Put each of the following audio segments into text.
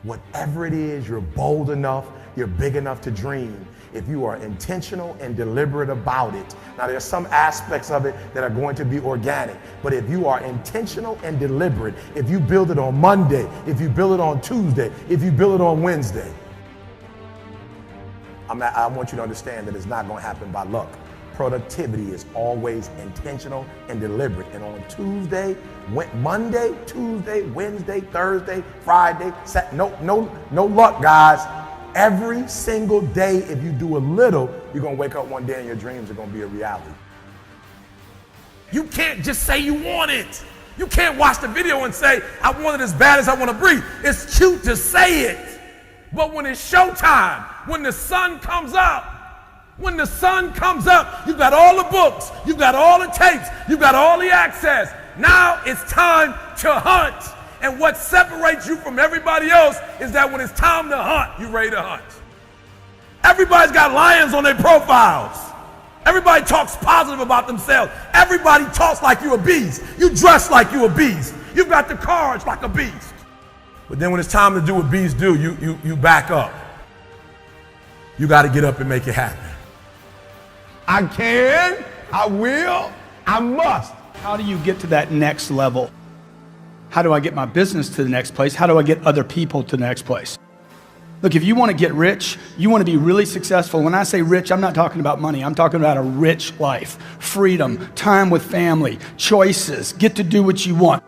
Whatever it is, you're bold enough, you're big enough to dream if you are intentional and deliberate about it. Now, there's some aspects of it that are going to be organic, but if you are intentional and deliberate, if you build it on Monday, if you build it on Tuesday, if you build it on Wednesday, I want you to understand that it's not going to happen by luck. Productivity is always intentional and deliberate. And on Tuesday, Monday, Tuesday, Wednesday, Thursday, Friday, no luck, guys. Every single day, if you do a little, you're going to wake up one day and your dreams are going to be a reality. You can't just say you want it. You can't watch the video and say, I want it as bad as I want to breathe. It's cute to say it. But when it's showtime, when the sun comes up, you've got all the books, you've got all the tapes, you've got all the access. Now it's time to hunt. And what separates you from everybody else is that when it's time to hunt, you're ready to hunt. Everybody's got lions on their profiles. Everybody talks positive about themselves. Everybody talks like you're a beast. You dress like you're a beast. You've got the cards like a beast. But then when it's time to do what beasts do, you back up. You got to get up and make it happen. I can, I will, I must. How do you get to that next level? How do I get my business to the next place? How do I get other people to the next place? Look, if you want to get rich, you want to be really successful. When I say rich, I'm not talking about money. I'm talking about a rich life, freedom, time with family, choices, get to do what you want.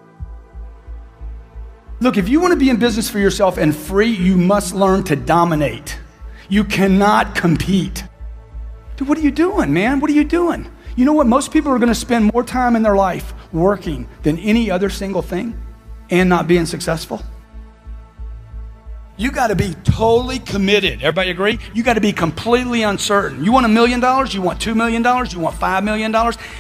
Look, if you want to be in business for yourself and free, you must learn to dominate. You cannot compete. Dude, what are you doing, man? What are you doing? You know what? Most people are going to spend more time in their life working than any other single thing and not being successful. You got to be totally committed. Everybody agree? You got to be completely uncertain. You want $1 million? You want $2 million? You want $5 million?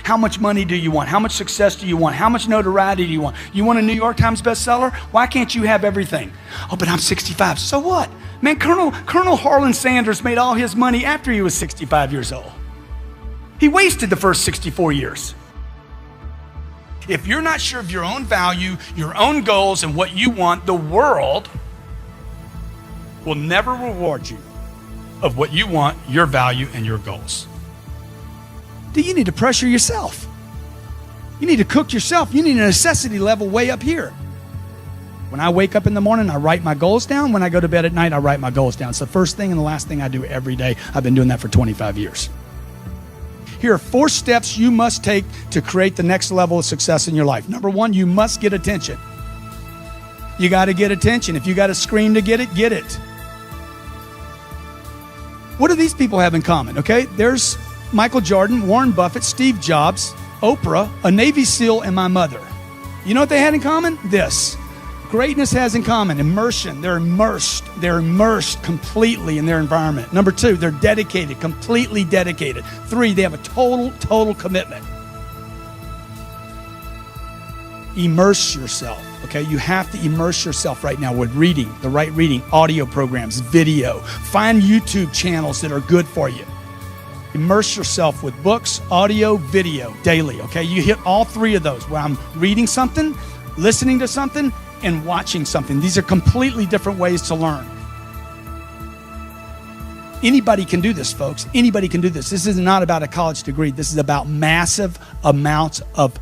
How much money do you want? How much success do you want? How much notoriety do you want? You want a New York Times bestseller? Why can't you have everything? Oh, but I'm 65. So what? Man, Colonel Harlan Sanders made all his money after he was 65 years old. He wasted the first 64 years. If you're not sure of your own value, your own goals, and what you want, the world will never reward you of what you want, your value, and your goals. Do you need to pressure yourself? You need to cook yourself. You need a necessity level way up here. When I wake up in the morning, I write my goals down. When I go to bed at night, I write my goals down. It's the first thing and the last thing I do every day. I've been doing that for 25 years. Here are 4 steps you must take to create the next level of success in your life. Number 1, you must get attention. You got to get attention. If you got to scream to get it, get it. What do these people have in common? Okay, there's Michael Jordan, Warren Buffett, Steve Jobs, Oprah, a Navy SEAL, and my mother. You know what they had in common? This. Greatness has in common immersion. They're immersed completely in their environment. Number 2, they're dedicated, completely dedicated. 3, they have a total commitment. Immerse yourself, okay? You have to immerse yourself right now with reading, the right reading, audio programs, video. Find YouTube channels that are good for you. Immerse yourself with books, audio, video, daily, okay? You hit all 3 of those where I'm reading something, listening to something, and watching something. These are completely different ways to learn. Anybody can do this, folks. Anybody can do this. This is not about a college degree. This is about massive amounts of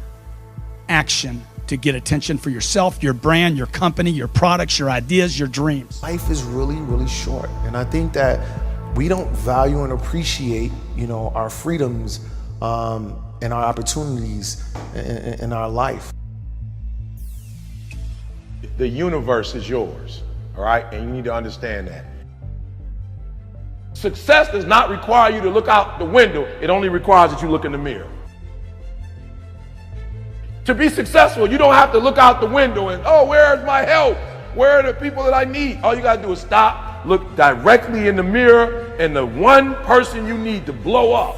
action to get attention for yourself, your brand, your company, your products, your ideas, your dreams. Life is really, really short. And I think that we don't value and appreciate, our freedoms and our opportunities in our life. The universe is yours, all right? And you need to understand that. Success does not require you to look out the window. It only requires that you look in the mirror. To be successful, you don't have to look out the window and, oh, where's my help? Where are the people that I need? All you got to do is stop, look directly in the mirror, and the one person you need to blow up,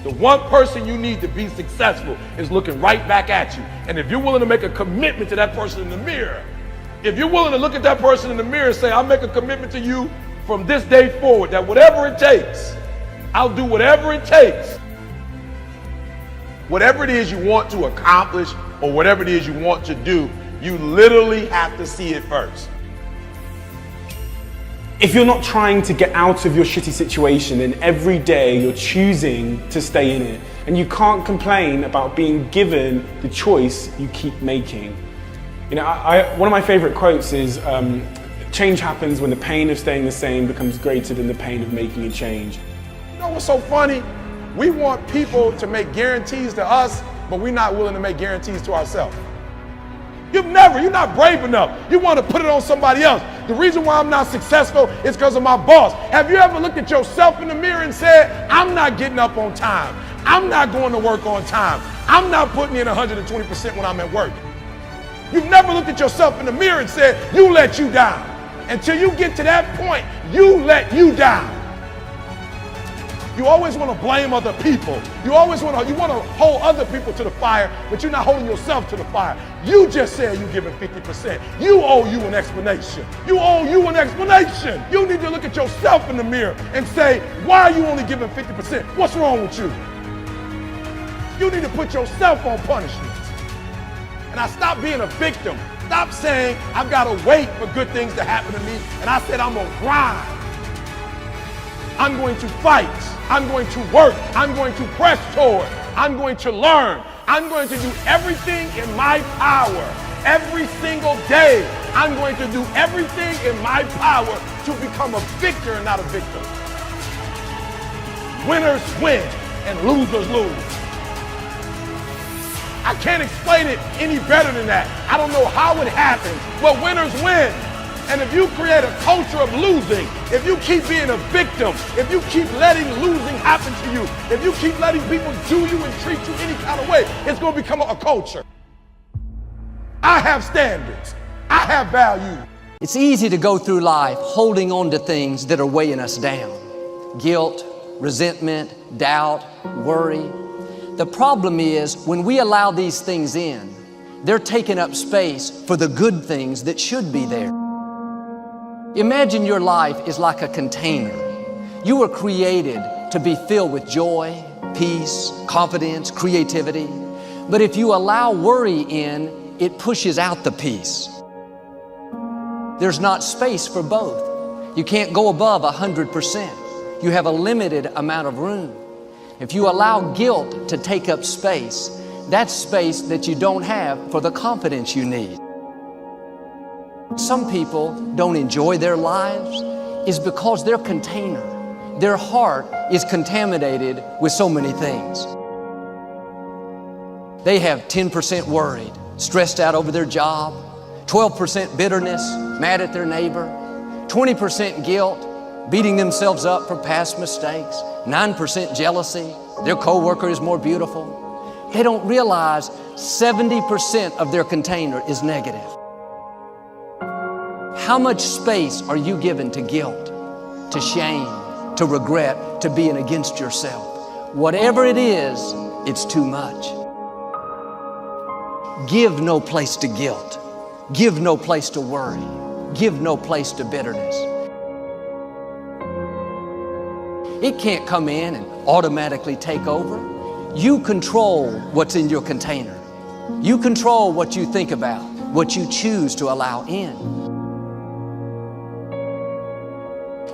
the one person you need to be successful is looking right back at you. And if you're willing to make a commitment to that person in the mirror, if you're willing to look at that person in the mirror and say, I make a commitment to you from this day forward, that whatever it takes, I'll do whatever it takes. Whatever it is you want to accomplish or whatever it is you want to do, you literally have to see it first. If you're not trying to get out of your shitty situation, then every day you're choosing to stay in it. And you can't complain about being given the choice you keep making. You know, one of my favorite quotes is, change happens when the pain of staying the same becomes greater than the pain of making a change. You know what's so funny? We want people to make guarantees to us, but we're not willing to make guarantees to ourselves. You're not brave enough. You want to put it on somebody else. The reason why I'm not successful is because of my boss. Have you ever looked at yourself in the mirror and said, I'm not getting up on time. I'm not going to work on time. I'm not putting in 120% when I'm at work. You've never looked at yourself in the mirror and said, you let you down. Until you get to that point, you let you down. You always want to blame other people. You want to hold other people to the fire, but you're not holding yourself to the fire. You just said you're giving 50%. You owe you an explanation. You owe you an explanation. You need to look at yourself in the mirror and say, why are you only giving 50%? What's wrong with you? You need to put yourself on punishment. And I stopped being a victim. Stop saying, I've got to wait for good things to happen to me. And I said, I'm going to grind. I'm going to fight. I'm going to work. I'm going to press toward. I'm going to learn. I'm going to do everything in my power. Every single day, I'm going to do everything in my power to become a victor and not a victim. Winners win and losers lose. I can't explain it any better than that. I don't know how it happens, but winners win. And if you create a culture of losing, if you keep being a victim, if you keep letting losing happen to you, if you keep letting people do you and treat you any kind of way, it's going to become a culture. I have standards. I have values. It's easy to go through life holding on to things that are weighing us down. Guilt, resentment, doubt, worry. The problem is when we allow these things in, they're taking up space for the good things that should be there. Imagine your life is like a container. You were created to be filled with joy, peace, confidence, creativity. But if you allow worry in, it pushes out the peace. There's not space for both. You can't go above 100%. You have a limited amount of room. If you allow guilt to take up space, that's space that you don't have for the confidence you need. Some people don't enjoy their lives is because their container, their heart is contaminated with so many things. They have 10% worried, stressed out over their job, 12% bitterness, mad at their neighbor, 20% guilt, beating themselves up for past mistakes, 9% jealousy, their coworker is more beautiful. They don't realize 70% of their container is negative. How much space are you given to guilt, to shame, to regret, to being against yourself? Whatever it is, it's too much. Give no place to guilt. Give no place to worry. Give no place to bitterness. It can't come in and automatically take over. You control what's in your container. You control what you think about, what you choose to allow in.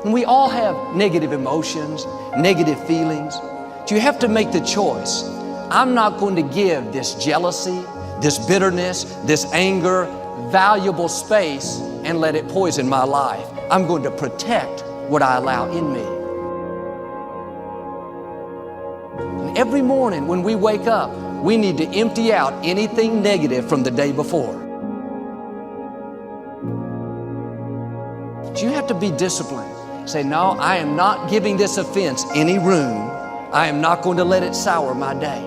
And we all have negative emotions, negative feelings. But you have to make the choice. I'm not going to give this jealousy, this bitterness, this anger, valuable space and let it poison my life. I'm going to protect what I allow in me. And every morning when we wake up, we need to empty out anything negative from the day before. But you have to be disciplined. Say, no, I am not giving this offense any room. I am not going to let it sour my day.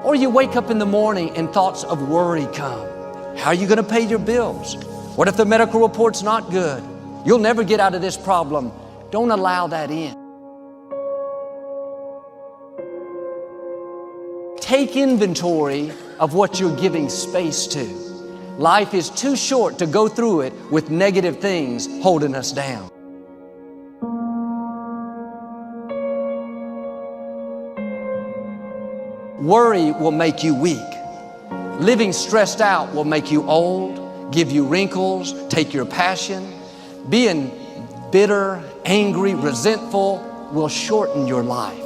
Or you wake up in the morning and thoughts of worry come. How are you going to pay your bills? What if the medical report's not good? You'll never get out of this problem. Don't allow that in. Take inventory of what you're giving space to. Life is too short to go through it with negative things holding us down. Worry will make you weak. Living stressed out will make you old, give you wrinkles, take your passion. Being bitter, angry, resentful will shorten your life.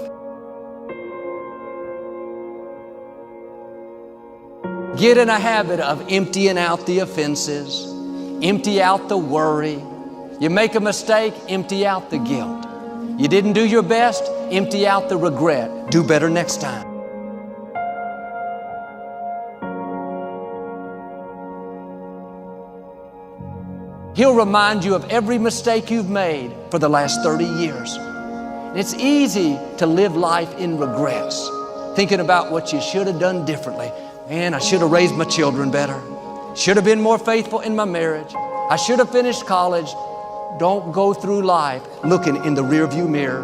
Get in a habit of emptying out the offenses, empty out the worry. You make a mistake, empty out the guilt. You didn't do your best, empty out the regret. Do better next time. He'll remind you of every mistake you've made for the last 30 years. It's easy to live life in regrets, thinking about what you should have done differently. Man, I should have raised my children better. Should have been more faithful in my marriage. I should have finished college. Don't go through life looking in the rearview mirror,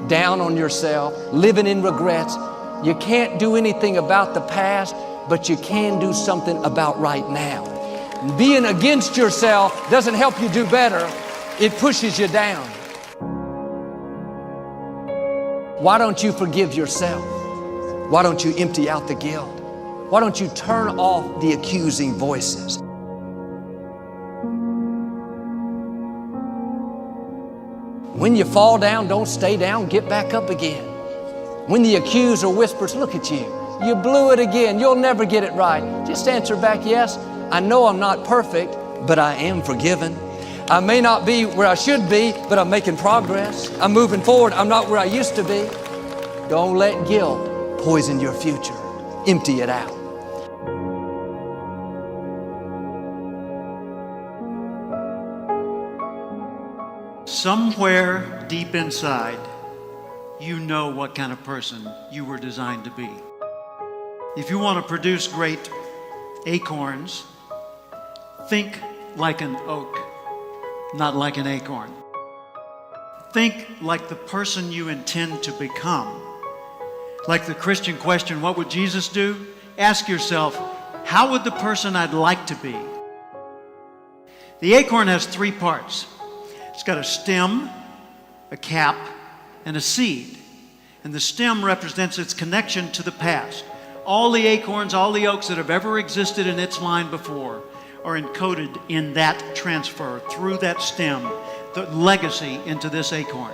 down on yourself, living in regrets. You can't do anything about the past, but you can do something about right now. Being against yourself doesn't help you do better. It pushes you down. Why don't you forgive yourself? Why don't you empty out the guilt? Why don't you turn off the accusing voices? When you fall down, don't stay down, get back up again. When the accuser whispers, look at you, you blew it again, you'll never get it right. Just answer back, yes, I know I'm not perfect, but I am forgiven. I may not be where I should be, but I'm making progress. I'm moving forward, I'm not where I used to be. Don't let guilt poison your future. Empty it out. Somewhere deep inside, you know what kind of person you were designed to be. If you want to produce great acorns, think like an oak, not like an acorn. Think like the person you intend to become. Like the Christian question, what would Jesus do? Ask yourself, how would the person I'd like to be? The acorn has three parts. It's got a stem, a cap, and a seed. And the stem represents its connection to the past. All the acorns, all the oaks that have ever existed in its line before are encoded in that transfer through that stem, the legacy into this acorn.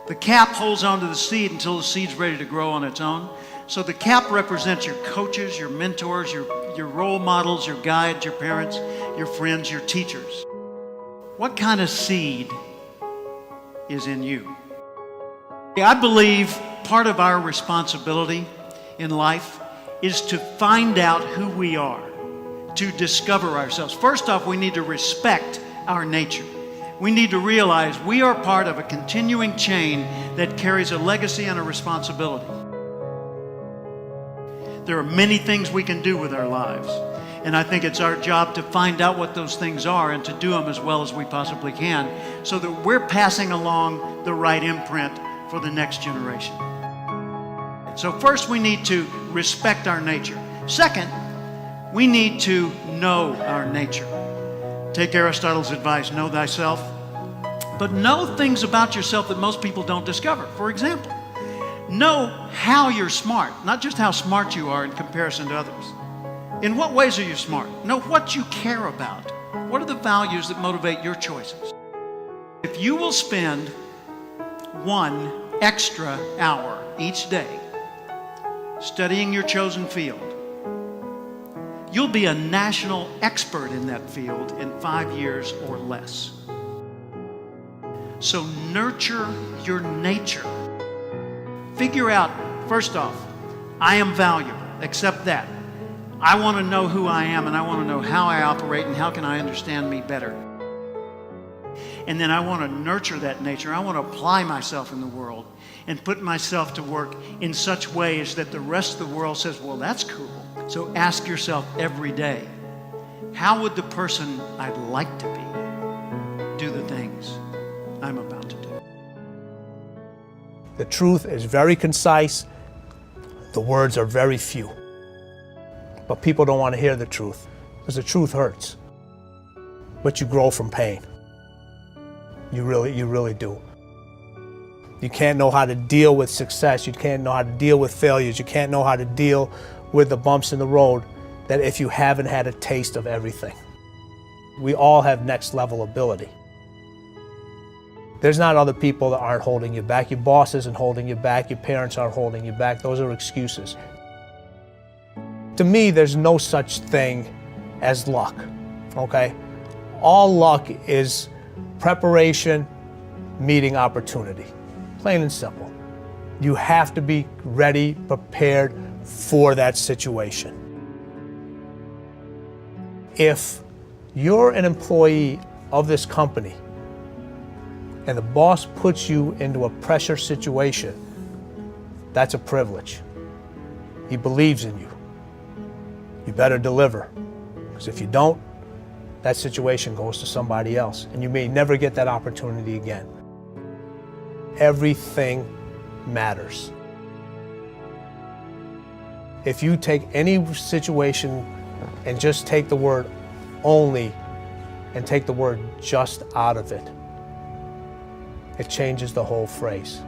The cap holds onto the seed until the seed's ready to grow on its own. So the cap represents your coaches, your mentors, your role models, your guides, your parents, your friends, your teachers. What kind of seed is in you? I believe part of our responsibility in life is to find out who we are, to discover ourselves. First off, we need to respect our nature. We need to realize we are part of a continuing chain that carries a legacy and a responsibility. There are many things we can do with our lives, and I think it's our job to find out what those things are and to do them as well as we possibly can so that we're passing along the right imprint for the next generation. So first, we need to respect our nature. Second, we need to know our nature. Take Aristotle's advice, know thyself, but know things about yourself that most people don't discover. For example, know how you're smart, not just how smart you are in comparison to others. In what ways are you smart? Know what you care about. What are the values that motivate your choices? If you will spend 1 extra hour each day studying your chosen field, you'll be a national expert in that field in 5 years or less. So nurture your nature. Figure out, first off, I am valuable. Accept that. I want to know who I am, and I want to know how I operate and how can I understand me better. And then I want to nurture that nature. I want to apply myself in the world and put myself to work in such ways that the rest of the world says, well, that's cool. So ask yourself every day, how would the person I'd like to be do the things I'm about to do? The truth is very concise. The words are very few. But people don't want to hear the truth because the truth hurts. But you grow from pain. You really do. You can't know how to deal with success. You can't know how to deal with failures. You can't know how to deal with the bumps in the road that if you haven't had a taste of everything. We all have next level ability. There's not other people that aren't holding you back. Your boss isn't holding you back. Your parents aren't holding you back. Those are excuses. To me, there's no such thing as luck, okay? All luck is preparation meeting opportunity, plain and simple. You have to be ready, prepared for that situation. If you're an employee of this company and the boss puts you into a pressure situation, that's a privilege. He believes in you. You better deliver, because if you don't, that situation goes to somebody else, and you may never get that opportunity again. Everything matters. If you take any situation and just take the word only and take the word just out of it, it changes the whole phrase.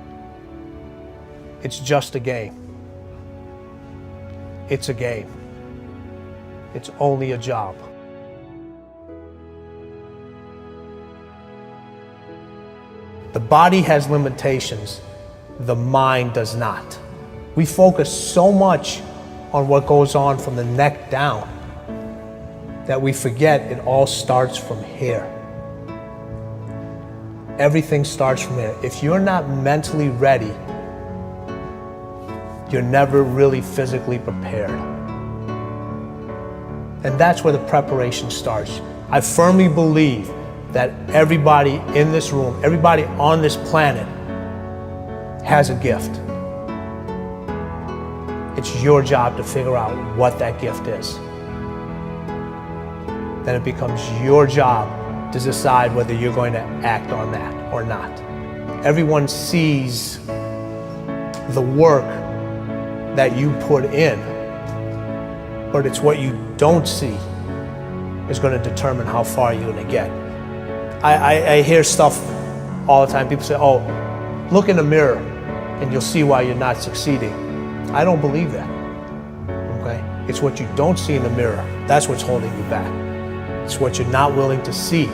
It's just a game. It's a game. It's only a job. The body has limitations, the mind does not. We focus so much on what goes on from the neck down that we forget it all starts from here. Everything starts from here. If you're not mentally ready, you're never really physically prepared. And that's where the preparation starts. I firmly believe that everybody in this room, everybody on this planet has a gift. It's your job to figure out what that gift is. Then it becomes your job to decide whether you're going to act on that or not. Everyone sees the work that you put in, but it's what you don't see is going to determine how far you're going to get. I hear stuff all the time. People say, oh, look in the mirror and you'll see why you're not succeeding. I don't believe that, okay? It's what you don't see in the mirror. That's what's holding you back. It's what you're not willing to see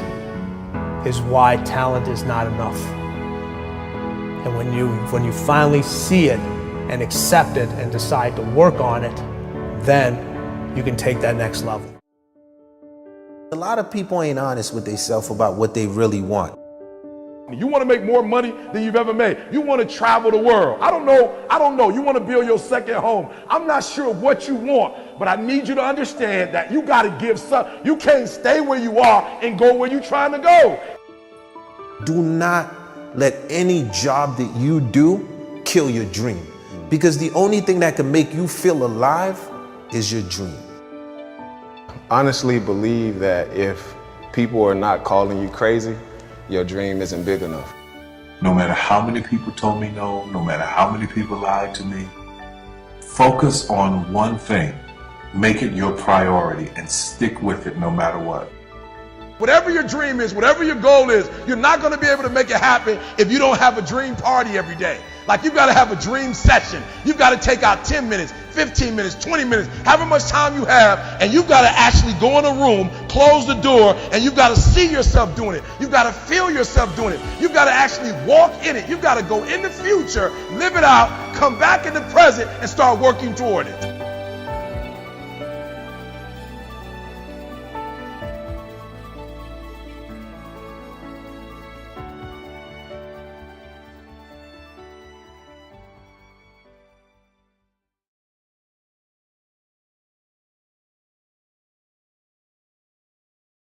is why talent is not enough. And when you finally see it and accept it and decide to work on it, then you can take that next level. A lot of people ain't honest with themselves about what they really want. You want to make more money than you've ever made. You want to travel the world. I don't know. You want to build your second home. I'm not sure what you want, but I need you to understand that you got to give some. You can't stay where you are and go where you're trying to go. Do not let any job that you do kill your dream, because the only thing that can make you feel alive is your dream. Honestly believe that if people are not calling you crazy, your dream isn't big enough. No matter how many people told me no, no matter how many people lied to me, focus on one thing. Make it your priority and stick with it no matter what. Whatever your dream is, whatever your goal is, you're not going to be able to make it happen if you don't have a dream party every day. Like, you've got to have a dream session. You've got to take out 10 minutes, 15 minutes, 20 minutes, however much time you have, and you've got to actually go in a room, close the door, and you've got to see yourself doing it. You've got to feel yourself doing it. You've got to actually walk in it. You've got to go in the future, live it out, come back in the present, and start working toward it.